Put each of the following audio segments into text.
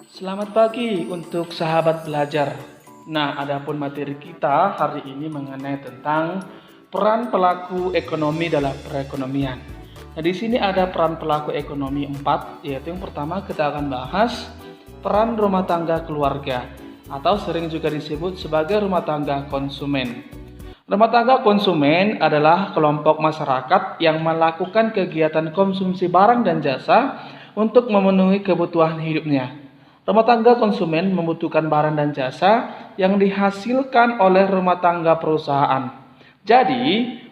Selamat pagi untuk sahabat belajar. Nah, adapun materi kita hari ini mengenai tentang peran pelaku ekonomi dalam perekonomian. Nah, di sini ada peran pelaku ekonomi 4, yaitu yang pertama kita akan bahas peran rumah tangga keluarga atau sering juga disebut sebagai rumah tangga konsumen. Rumah tangga konsumen adalah kelompok masyarakat yang melakukan kegiatan konsumsi barang dan jasa untuk memenuhi kebutuhan hidupnya. Rumah tangga konsumen membutuhkan barang dan jasa yang dihasilkan oleh rumah tangga perusahaan. Jadi,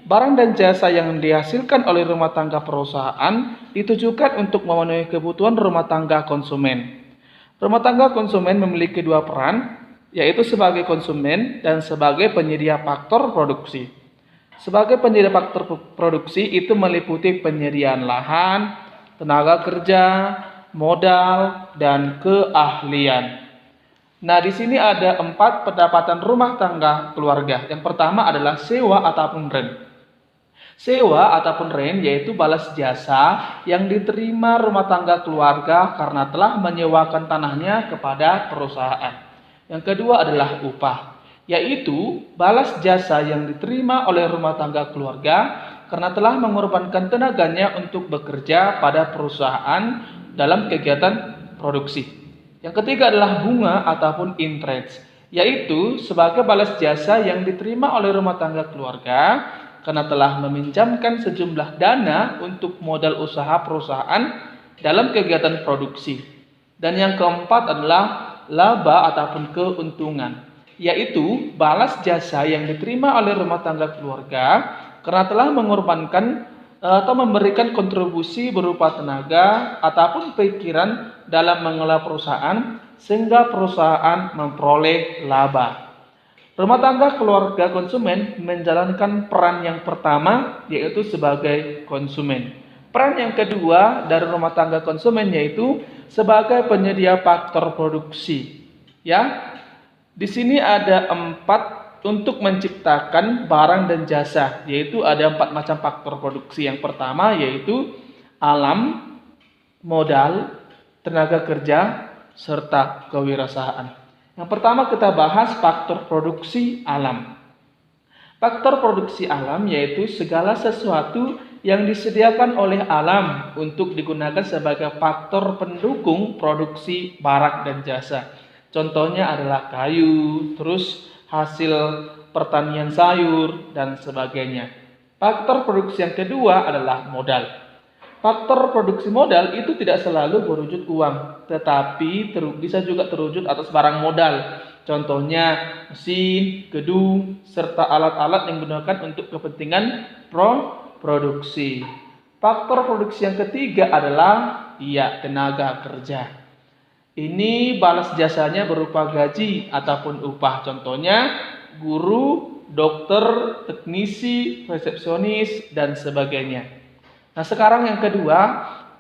barang dan jasa yang dihasilkan oleh rumah tangga perusahaan ditujukan untuk memenuhi kebutuhan rumah tangga konsumen. Rumah tangga konsumen memiliki dua peran, yaitu sebagai konsumen dan sebagai penyedia faktor produksi. Sebagai penyedia faktor produksi itu meliputi penyediaan lahan, tenaga kerja, modal, dan keahlian. Nah, di sini ada 4 pendapatan rumah tangga keluarga. Yang pertama adalah sewa ataupun rent. Sewa ataupun rent yaitu balas jasa yang diterima rumah tangga keluarga karena telah menyewakan tanahnya kepada perusahaan. Yang kedua adalah upah, yaitu balas jasa yang diterima oleh rumah tangga keluarga karena telah mengorbankan tenaganya untuk bekerja pada perusahaan dalam kegiatan produksi. Yang ketiga adalah bunga ataupun interest, yaitu sebagai balas jasa yang diterima oleh rumah tangga keluarga karena telah meminjamkan sejumlah dana untuk modal usaha perusahaan dalam kegiatan produksi. Dan yang keempat adalah laba ataupun keuntungan, yaitu balas jasa yang diterima oleh rumah tangga keluarga karena telah mengorbankan atau memberikan kontribusi berupa tenaga ataupun pikiran dalam mengelola perusahaan sehingga perusahaan memperoleh laba. Rumah tangga keluarga konsumen menjalankan peran yang pertama, yaitu sebagai konsumen. Peran yang kedua dari rumah tangga konsumen yaitu sebagai penyedia faktor produksi. Ya, di sini ada 4 untuk menciptakan barang dan jasa, yaitu ada 4 macam faktor produksi. Yang pertama yaitu alam, modal, tenaga kerja, serta kewirausahaan. Yang pertama kita bahas faktor produksi alam. Faktor produksi alam yaitu segala sesuatu yang disediakan oleh alam untuk digunakan sebagai faktor pendukung produksi barang dan jasa. Contohnya adalah kayu, terus hasil pertanian sayur, dan sebagainya. Faktor produksi yang kedua adalah modal. Faktor produksi modal itu tidak selalu berwujud uang, tetapi bisa juga terwujud atas barang modal. Contohnya mesin, gedung, serta alat-alat yang digunakan untuk kepentingan produksi. Faktor produksi yang ketiga adalah tenaga kerja. Ini balas jasanya berupa gaji ataupun upah. Contohnya guru, dokter, teknisi, resepsionis, dan sebagainya. Nah, sekarang yang kedua,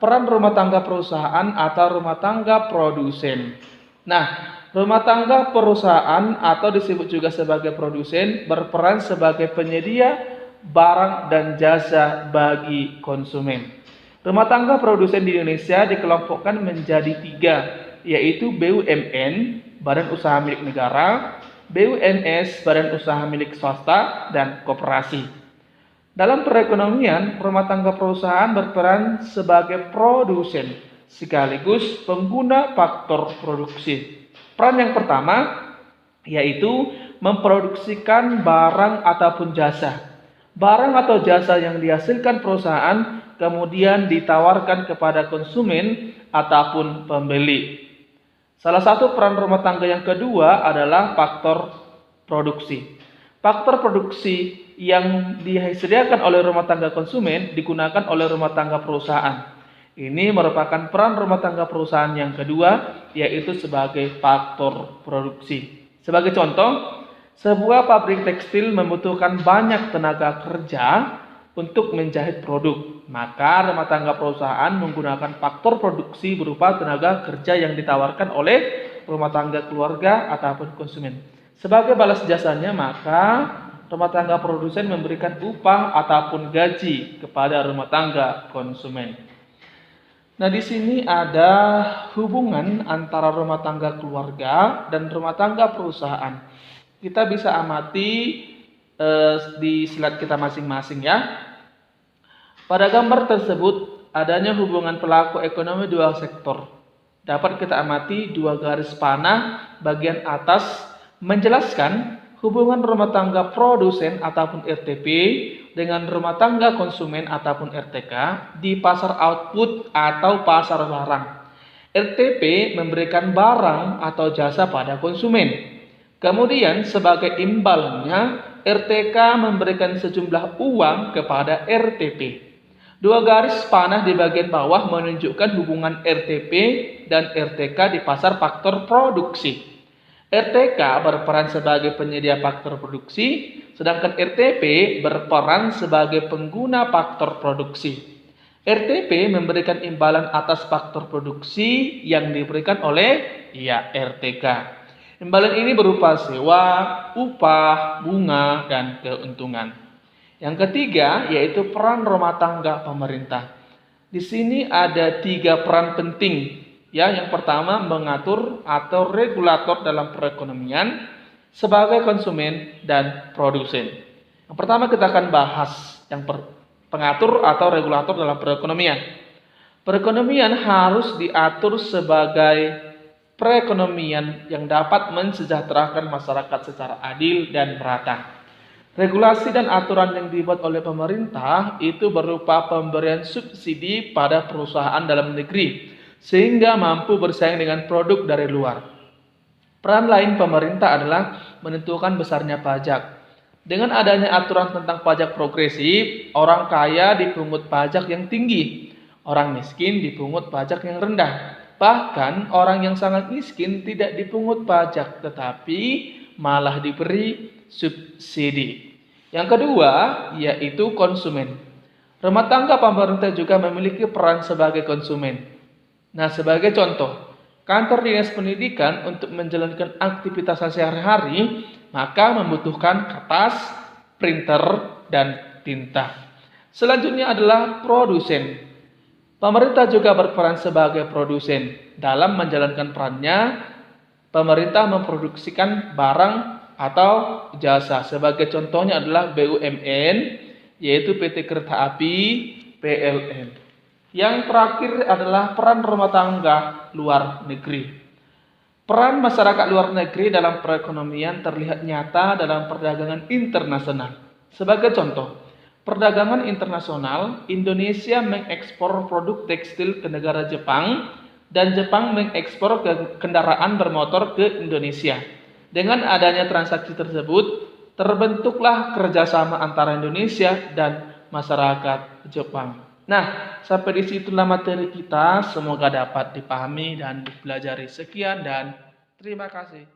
peran rumah tangga perusahaan atau rumah tangga produsen. Nah, rumah tangga perusahaan atau disebut juga sebagai produsen berperan sebagai penyedia barang dan jasa bagi konsumen. Rumah tangga produsen di Indonesia dikelompokkan menjadi 3, yaitu BUMN, Badan Usaha Milik Negara, BUMS, Badan Usaha Milik Swasta, dan koperasi. Dalam perekonomian, rumah tangga perusahaan berperan sebagai produsen sekaligus pengguna faktor produksi. Peran yang pertama yaitu memproduksikan barang ataupun jasa. Barang atau jasa yang dihasilkan perusahaan kemudian ditawarkan kepada konsumen ataupun pembeli. Salah satu peran rumah tangga yang kedua adalah faktor produksi. Faktor produksi yang disediakan oleh rumah tangga konsumen digunakan oleh rumah tangga perusahaan. Ini merupakan peran rumah tangga perusahaan yang kedua, yaitu sebagai faktor produksi. Sebagai contoh, sebuah pabrik tekstil membutuhkan banyak tenaga kerja untuk menjahit produk. Maka rumah tangga perusahaan menggunakan faktor produksi berupa tenaga kerja yang ditawarkan oleh rumah tangga keluarga ataupun konsumen. Sebagai balas jasanya, maka rumah tangga produsen memberikan upah ataupun gaji kepada rumah tangga konsumen. Nah, di sini ada hubungan antara rumah tangga keluarga dan rumah tangga perusahaan. Kita bisa amati di slide kita masing-masing ya. Pada gambar tersebut, adanya hubungan pelaku ekonomi dua sektor. Dapat kita amati dua garis panah bagian atas menjelaskan hubungan rumah tangga produsen ataupun RTP dengan rumah tangga konsumen ataupun RTK di pasar output atau pasar barang. RTP memberikan barang atau jasa pada konsumen. Kemudian sebagai imbalannya, RTK memberikan sejumlah uang kepada RTP. Dua garis panah di bagian bawah menunjukkan hubungan RTP dan RTK di pasar faktor produksi. RTK berperan sebagai penyedia faktor produksi, sedangkan RTP berperan sebagai pengguna faktor produksi. RTP memberikan imbalan atas faktor produksi yang diberikan oleh RTK. Imbalan ini berupa sewa, upah, bunga, dan keuntungan. Yang ketiga yaitu peran rumah tangga pemerintah. Di sini ada 3 peran penting. Ya, yang pertama mengatur atau regulator dalam perekonomian sebagai konsumen dan produsen. Yang pertama kita akan bahas yang pengatur atau regulator dalam perekonomian. Perekonomian harus diatur sebagai perekonomian yang dapat mensejahterakan masyarakat secara adil dan merata. Regulasi dan aturan yang dibuat oleh pemerintah itu berupa pemberian subsidi pada perusahaan dalam negeri sehingga mampu bersaing dengan produk dari luar. Peran lain pemerintah adalah menentukan besarnya pajak. Dengan adanya aturan tentang pajak progresif, orang kaya dipungut pajak yang tinggi, orang miskin dipungut pajak yang rendah. Bahkan orang yang sangat miskin tidak dipungut pajak tetapi malah diberi subsidi. Yang kedua yaitu konsumen. Rumah tangga pemerintah juga memiliki peran sebagai konsumen. Nah, sebagai contoh, kantor dinas pendidikan untuk menjalankan aktivitas sehari-hari maka membutuhkan kertas, printer, dan tinta. Selanjutnya adalah produsen. Pemerintah juga berperan sebagai produsen. Dalam menjalankan perannya, pemerintah memproduksikan barang atau jasa. Sebagai contohnya adalah BUMN, yaitu PT Kereta Api, PLN. Yang terakhir adalah peran rumah tangga luar negeri. Peran masyarakat luar negeri dalam perekonomian terlihat nyata dalam perdagangan internasional. Sebagai contoh, perdagangan internasional, Indonesia mengekspor produk tekstil ke negara Jepang dan Jepang mengekspor kendaraan bermotor ke Indonesia. Dengan adanya transaksi tersebut, terbentuklah kerjasama antara Indonesia dan masyarakat Jepang. Nah, sampai di situlah materi kita. Semoga dapat dipahami dan dipelajari. Sekian dan terima kasih.